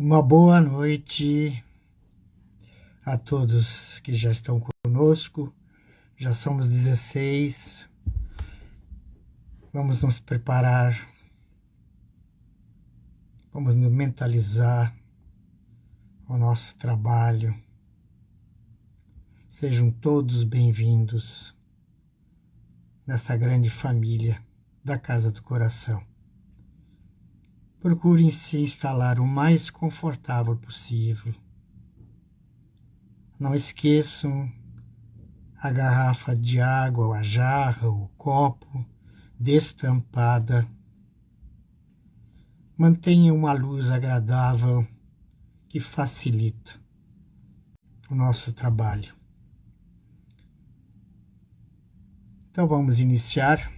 Uma boa noite a todos que já estão conosco. Já somos 16. Vamos nos preparar. Vamos nos mentalizar o nosso trabalho. Sejam todos bem-vindos nessa grande família da Casa do Coração. Procurem se instalar o mais confortável possível. Não esqueçam a garrafa de água, a jarra, o copo destampada. Mantenha uma luz agradável que facilita o nosso trabalho. Então vamos iniciar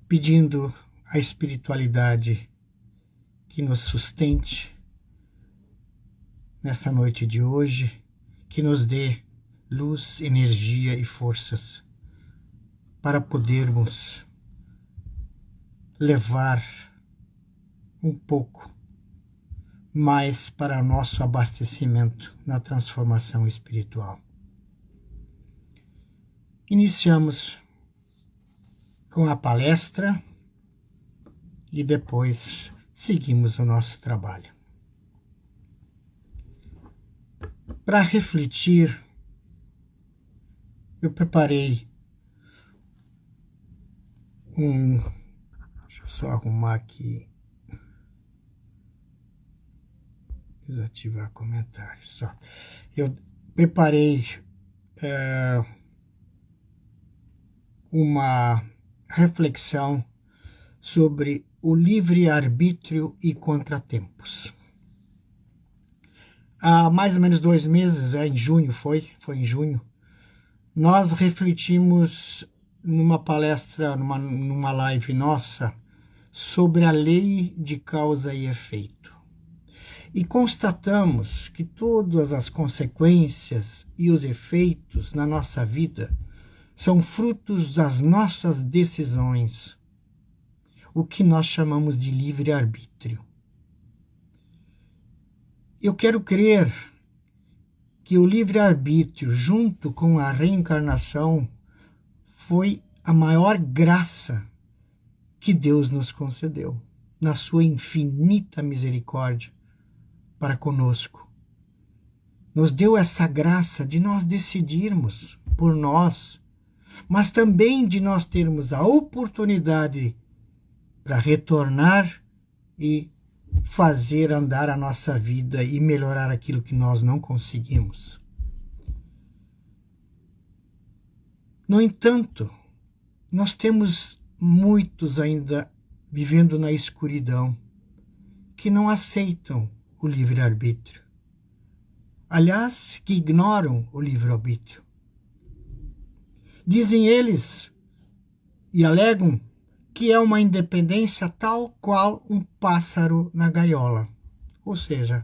pedindo a espiritualidade que nos sustente nessa noite de hoje, que nos dê luz, energia e forças para podermos levar um pouco mais para nosso abastecimento na transformação espiritual. Iniciamos com a palestra e depois seguimos o nosso trabalho. Para refletir, eu preparei deixa eu só arrumar aqui, desativar comentários. Só. Eu preparei uma reflexão sobre o livre-arbítrio e contratempos. Há mais ou menos 2 meses, em junho foi em junho, nós refletimos numa palestra, numa live nossa, sobre a lei de causa e efeito. E constatamos que todas as consequências e os efeitos na nossa vida são frutos das nossas decisões, o que nós chamamos de livre-arbítrio. Eu quero crer que o livre-arbítrio, junto com a reencarnação, foi a maior graça que Deus nos concedeu, na sua infinita misericórdia para conosco. Nos deu essa graça de nós decidirmos por nós, mas também de nós termos a oportunidade para retornar e fazer andar a nossa vida e melhorar aquilo que nós não conseguimos. No entanto, nós temos muitos ainda vivendo na escuridão que não aceitam o livre-arbítrio. Aliás, que ignoram o livre-arbítrio. Dizem eles e alegam que é uma independência tal qual um pássaro na gaiola, ou seja,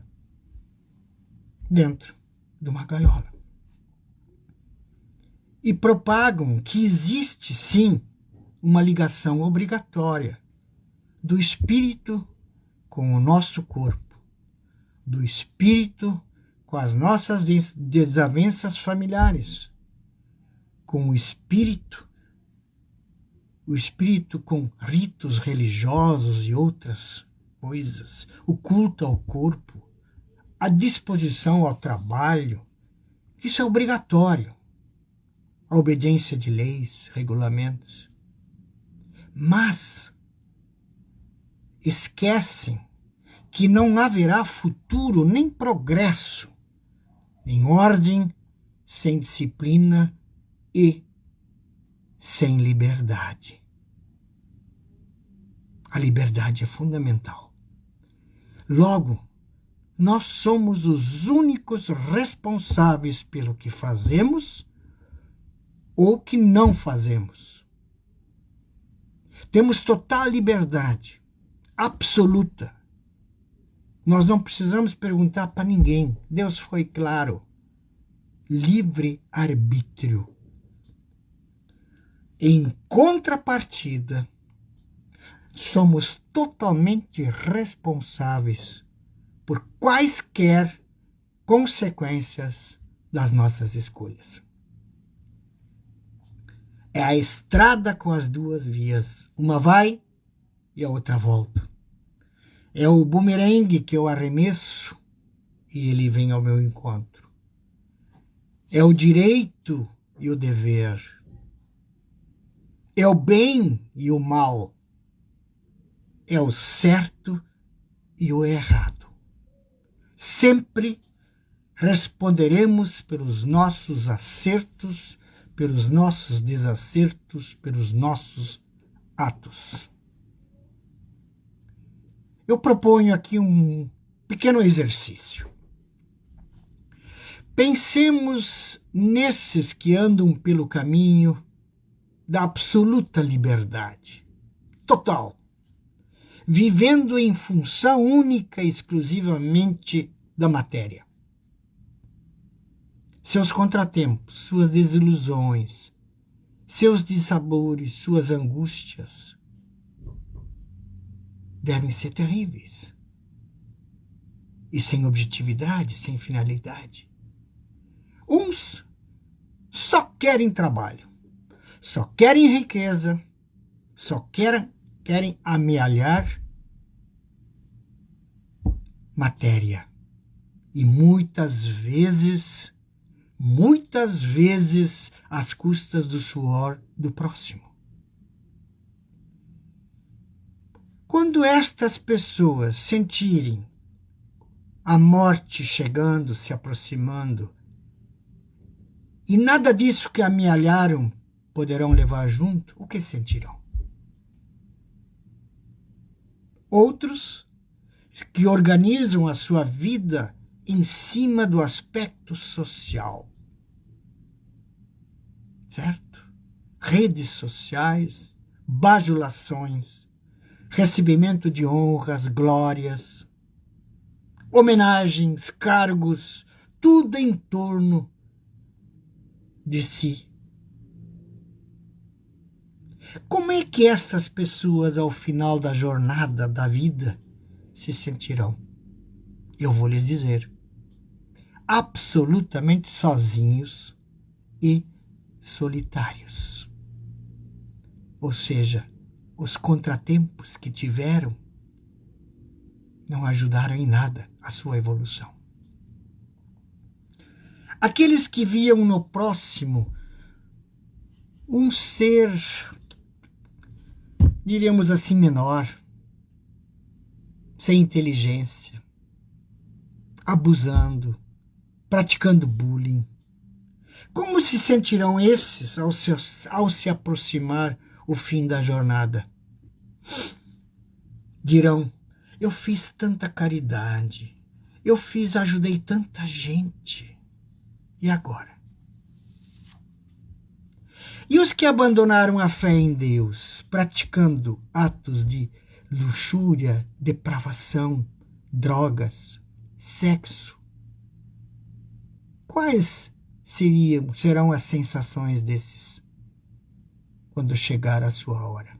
dentro de uma gaiola. E propagam que existe, sim, uma ligação obrigatória do espírito com o nosso corpo, do espírito com as nossas desavenças familiares, com o espírito com ritos religiosos e outras coisas, o culto ao corpo, a disposição ao trabalho. Isso é obrigatório. A obediência de leis, regulamentos. Mas esquecem que não haverá futuro nem progresso em ordem, sem disciplina e sem liberdade. A liberdade é fundamental. Logo, nós somos os únicos responsáveis pelo que fazemos ou que não fazemos. Temos total liberdade, absoluta. Nós não precisamos perguntar para ninguém. Deus foi claro. Livre-arbítrio. Em contrapartida, somos totalmente responsáveis por quaisquer consequências das nossas escolhas. É a estrada com as duas vias. Uma vai e a outra volta. É o bumerangue que eu arremesso e ele vem ao meu encontro. É o direito e o dever. É o bem e o mal. É o certo e o errado. Sempre responderemos pelos nossos acertos, pelos nossos desacertos, pelos nossos atos. Eu proponho aqui um pequeno exercício. Pensemos nesses que andam pelo caminho da absoluta liberdade, total, vivendo em função única e exclusivamente da matéria. Seus contratempos, suas desilusões, seus dissabores, suas angústias devem ser terríveis. E sem objetividade, sem finalidade. Uns só querem trabalho, só querem riqueza, só querem amealhar matéria. E muitas vezes, às custas do suor do próximo. Quando estas pessoas sentirem a morte chegando, se aproximando, e nada disso que amealharam poderão levar junto, o que sentirão? Outros que organizam a sua vida em cima do aspecto social. Certo? Redes sociais, bajulações, recebimento de honras, glórias, homenagens, cargos, tudo em torno de si. Como é que estas pessoas, ao final da jornada da vida, se sentirão? Eu vou lhes dizer. Absolutamente sozinhos e solitários. Ou seja, os contratempos que tiveram não ajudaram em nada a sua evolução. Aqueles que viam no próximo um ser, diríamos assim, menor, sem inteligência, abusando, praticando bullying. Como se sentirão esses ao se aproximar o fim da jornada? Dirão: eu fiz tanta caridade, ajudei tanta gente. E agora? E os que abandonaram a fé em Deus, praticando atos de luxúria, depravação, drogas, sexo? Quais serão as sensações desses quando chegar a sua hora?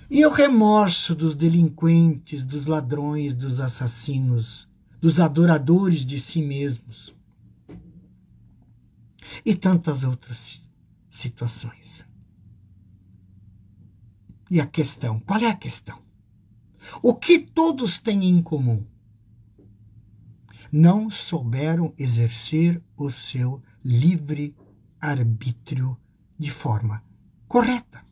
E o remorso dos delinquentes, dos ladrões, dos assassinos, dos adoradores de si mesmos e tantas outras situações. E a questão, qual é a questão? O que todos têm em comum? Não souberam exercer o seu livre arbítrio de forma correta.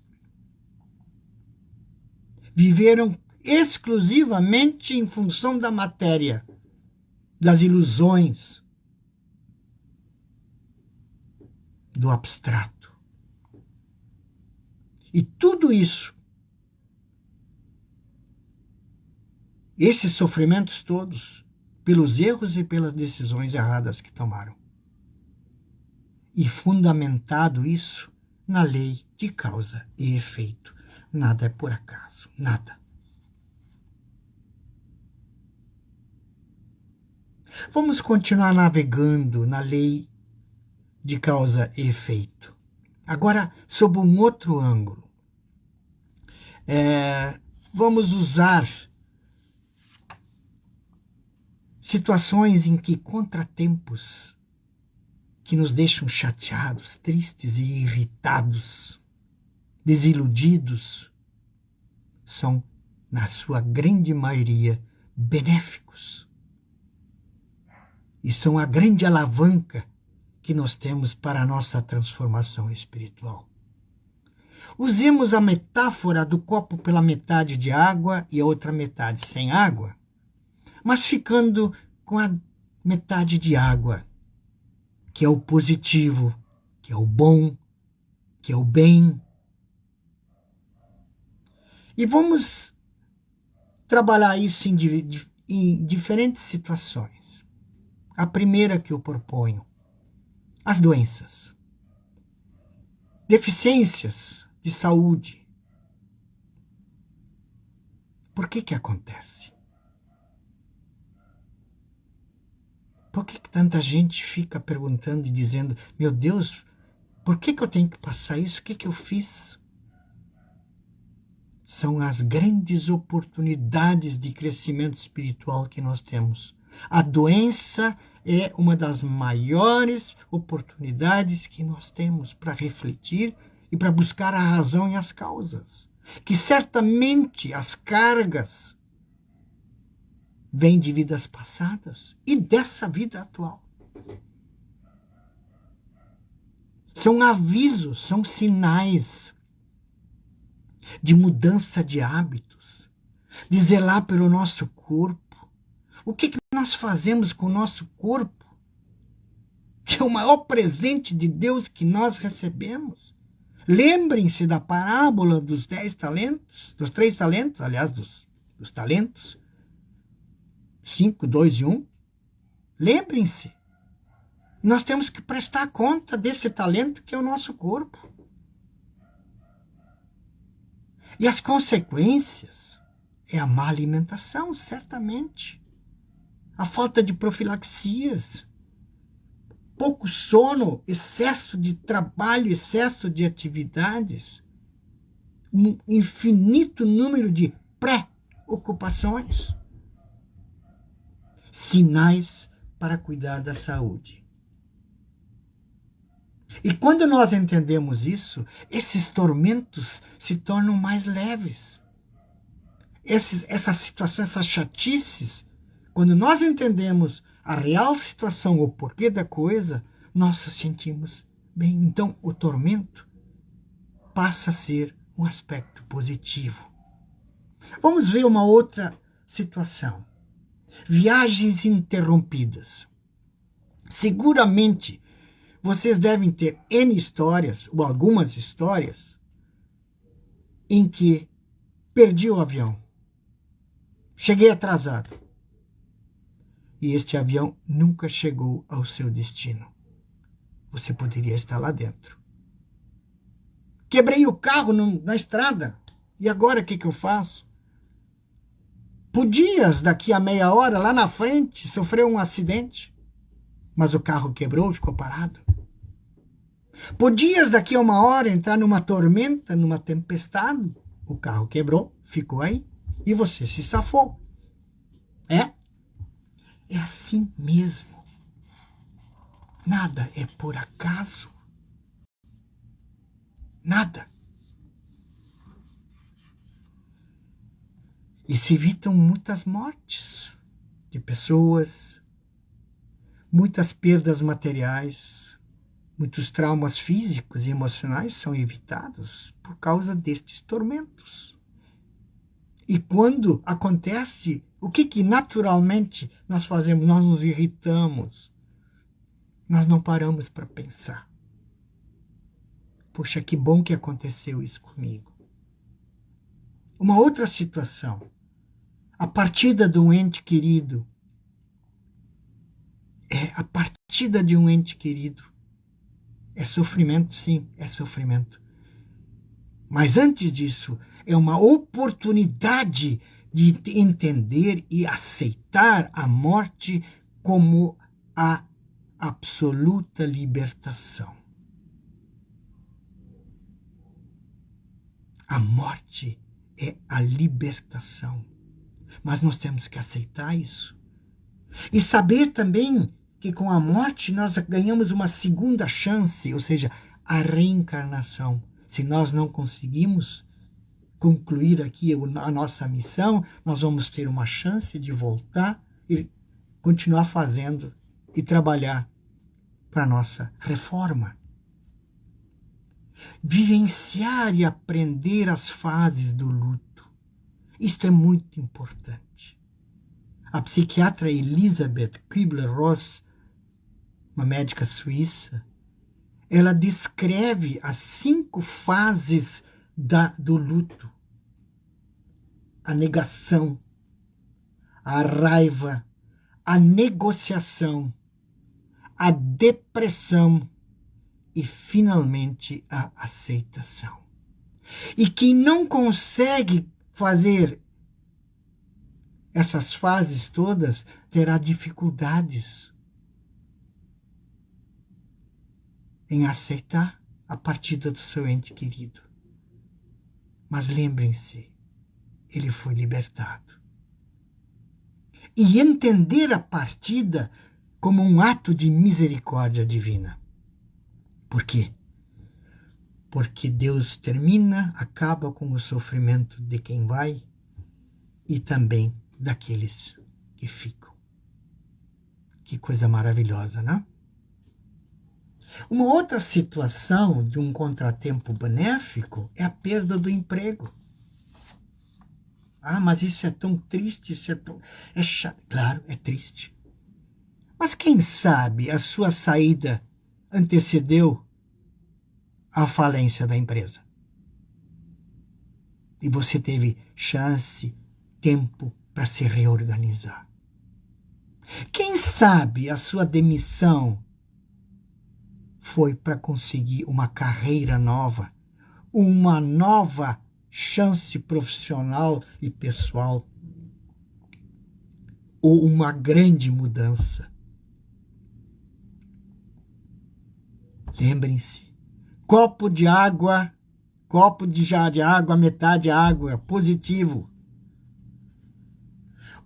Viveram exclusivamente em função da matéria, das ilusões, do abstrato. E tudo isso, esses sofrimentos todos, pelos erros e pelas decisões erradas que tomaram. E fundamentado isso na lei de causa e efeito. Nada é por acaso, nada. Vamos continuar navegando na lei de causa e efeito. Agora, sob um outro ângulo. Vamos usar situações em que contratempos que nos deixam chateados, tristes e irritados, desiludidos, são, na sua grande maioria, benéficos. E são a grande alavanca que nós temos para a nossa transformação espiritual. Usemos a metáfora do copo pela metade de água e a outra metade sem água, mas ficando com a metade de água, que é o positivo, que é o bom, que é o bem. E vamos trabalhar isso em diferentes situações. A primeira que eu proponho, as doenças. Deficiências de saúde. Por que acontece? Por que tanta gente fica perguntando e dizendo, meu Deus, por que eu tenho que passar isso? O que eu fiz? São as grandes oportunidades de crescimento espiritual que nós temos. A doença é uma das maiores oportunidades que nós temos para refletir e para buscar a razão e as causas. Que certamente as cargas vêm de vidas passadas e dessa vida atual. São avisos, são sinais de mudança de hábitos, de zelar pelo nosso corpo. O que nós fazemos com o nosso corpo? Que é o maior presente de Deus que nós recebemos. Lembrem-se da parábola dos 10 talentos, dos 3 talentos, aliás, dos talentos. 5, 2 e 1. Lembrem-se. Nós temos que prestar conta desse talento que é o nosso corpo. E as consequências é a má alimentação, certamente. A falta de profilaxias, pouco sono, excesso de trabalho, excesso de atividades, um infinito número de pré-ocupações. Sinais para cuidar da saúde. E quando nós entendemos isso, esses tormentos se tornam mais leves. Essas situações, essas chatices, quando nós entendemos a real situação, o porquê da coisa, nós nos sentimos bem. Então, o tormento passa a ser um aspecto positivo. Vamos ver uma outra situação. Viagens interrompidas. Seguramente, vocês devem ter N histórias, ou algumas histórias, em que perdi o avião. Cheguei atrasado. E este avião nunca chegou ao seu destino. Você poderia estar lá dentro. Quebrei o carro na estrada. E agora o que eu faço? Podias, daqui a meia hora, lá na frente, sofrer um acidente. Mas o carro quebrou e ficou parado. Podias, daqui a uma hora, entrar numa tormenta, numa tempestade. O carro quebrou, ficou aí. E você se safou. É assim mesmo. Nada é por acaso. Nada. E se evitam muitas mortes de pessoas, muitas perdas materiais, muitos traumas físicos e emocionais são evitados por causa destes tormentos. E quando acontece, o que naturalmente nós fazemos? Nós nos irritamos. Nós não paramos para pensar. Poxa, que bom que aconteceu isso comigo. Uma outra situação. A partida de um ente querido. A partida de um ente querido. É sofrimento? Sim, é sofrimento. Mas antes disso, é uma oportunidade de entender e aceitar a morte como a absoluta libertação. A morte é a libertação. Mas nós temos que aceitar isso. E saber também que com a morte nós ganhamos uma segunda chance, ou seja, a reencarnação. Se nós não conseguimos concluir aqui a nossa missão, nós vamos ter uma chance de voltar e continuar fazendo e trabalhar para a nossa reforma. Vivenciar e aprender as fases do luto. Isto é muito importante. A psiquiatra Elisabeth Kübler-Ross, uma médica suíça, ela descreve as 5 fases do luto. A negação, a raiva, a negociação, a depressão e, finalmente, a aceitação. E quem não consegue fazer essas fases todas terá dificuldades em aceitar a partida do seu ente querido. Mas lembrem-se, ele foi libertado. E entender a partida como um ato de misericórdia divina. Por quê? Porque Deus acaba com o sofrimento de quem vai e também daqueles que ficam. Que coisa maravilhosa, né? Uma outra situação de um contratempo benéfico é a perda do emprego. Ah, mas isso é tão triste, é chato. Claro, é triste. Mas quem sabe a sua saída antecedeu a falência da empresa? E você teve chance, tempo para se reorganizar. Quem sabe a sua demissão foi para conseguir uma carreira nova, uma nova chance profissional e pessoal, ou uma grande mudança. Lembrem-se, copo de água, metade água, positivo.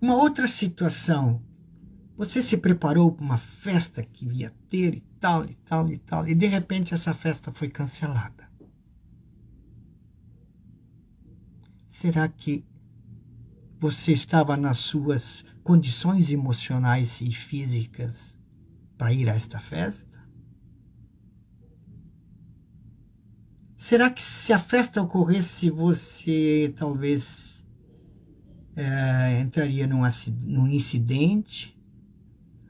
Uma outra situação, você se preparou para uma festa que ia ter e tal, e de repente essa festa foi cancelada. Será que você estava nas suas condições emocionais e físicas para ir a esta festa? Será que se a festa ocorresse, você talvez entraria num incidente?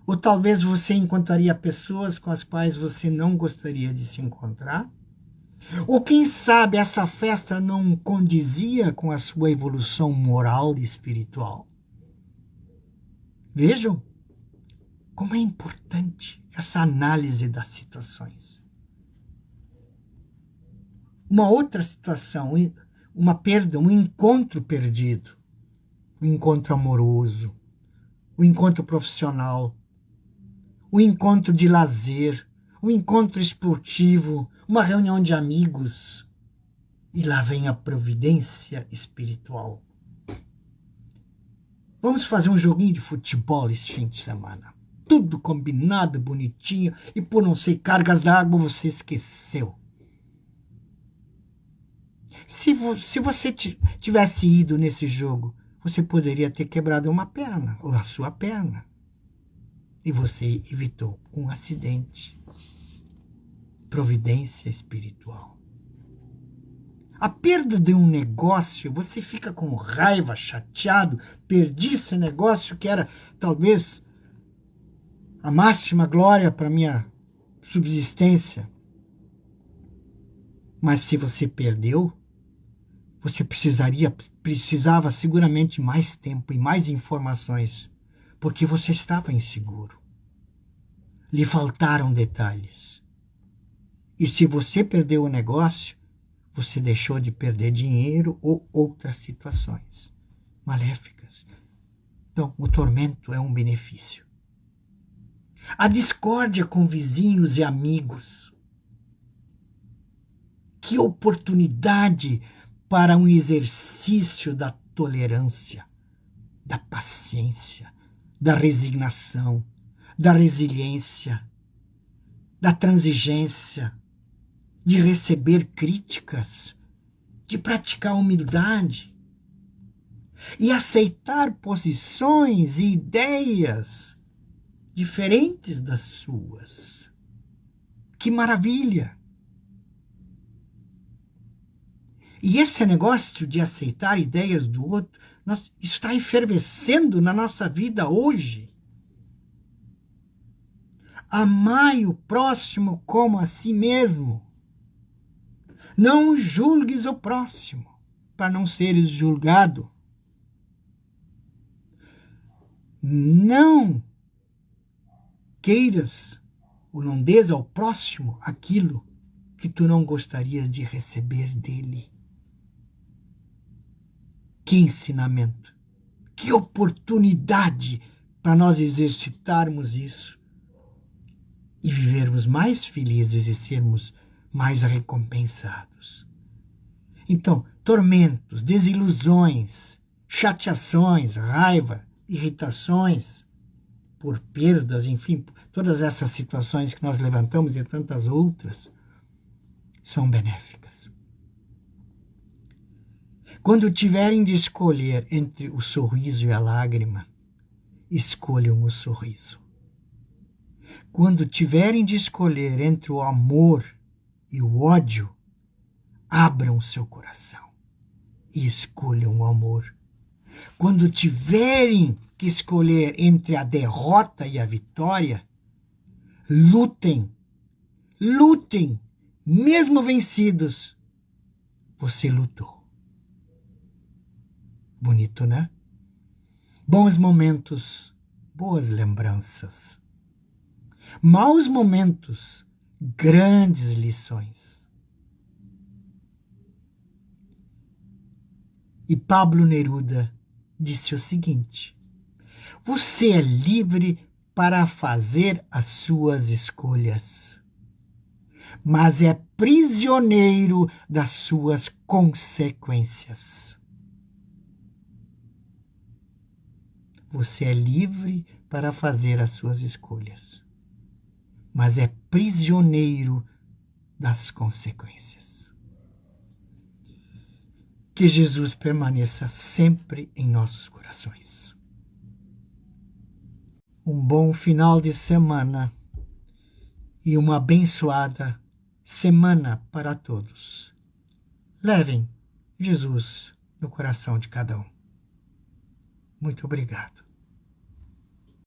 Ou talvez você encontraria pessoas com as quais você não gostaria de se encontrar? Ou quem sabe essa festa não condizia com a sua evolução moral e espiritual? Vejam como é importante essa análise das situações. Uma outra situação, uma perda, um encontro perdido, um encontro amoroso, um encontro profissional, um encontro de lazer, um encontro esportivo, uma reunião de amigos. E lá vem a providência espiritual. Vamos fazer um joguinho de futebol esse fim de semana. Tudo combinado, bonitinho, e por não ser cargas d'água, você esqueceu. Se você tivesse ido nesse jogo, você poderia ter quebrado uma perna, ou a sua perna. E você evitou um acidente. Providência espiritual. A perda de um negócio, você fica com raiva, chateado, perdi esse negócio que era talvez a máxima glória para minha subsistência. Mas se você perdeu, você precisava seguramente mais tempo e mais informações, porque você estava inseguro. Lhe faltaram detalhes. E se você perdeu o negócio, você deixou de perder dinheiro ou outras situações maléficas. Então, o tormento é um benefício. A discórdia com vizinhos e amigos. Que oportunidade para um exercício da tolerância, da paciência, da resignação, da resiliência, da transigência, de receber críticas, de praticar humildade e aceitar posições e ideias diferentes das suas. Que maravilha! E esse negócio de aceitar ideias do outro, isso está efervescendo na nossa vida hoje. Amai o próximo como a si mesmo. Não julgues o próximo, para não seres julgado. Não queiras ou não dês ao próximo aquilo que tu não gostarias de receber dele. Que ensinamento, que oportunidade para nós exercitarmos isso e vivermos mais felizes e sermos mais recompensados. Então, tormentos, desilusões, chateações, raiva, irritações por perdas, enfim, todas essas situações que nós levantamos e tantas outras são benéficas. Quando tiverem de escolher entre o sorriso e a lágrima, escolham o sorriso. Quando tiverem de escolher entre o amor e o ódio, abram seu coração e escolham o amor. Quando tiverem que escolher entre a derrota e a vitória, lutem, lutem, mesmo vencidos, você lutou. Bonito, né? Bons momentos, boas lembranças. Maus momentos, grandes lições. E Pablo Neruda disse o seguinte: você é livre para fazer as suas escolhas, mas é prisioneiro das suas consequências. Você é livre para fazer as suas escolhas, mas é prisioneiro das consequências. Que Jesus permaneça sempre em nossos corações. Um bom final de semana e uma abençoada semana para todos. Levem Jesus no coração de cada um. Muito obrigado.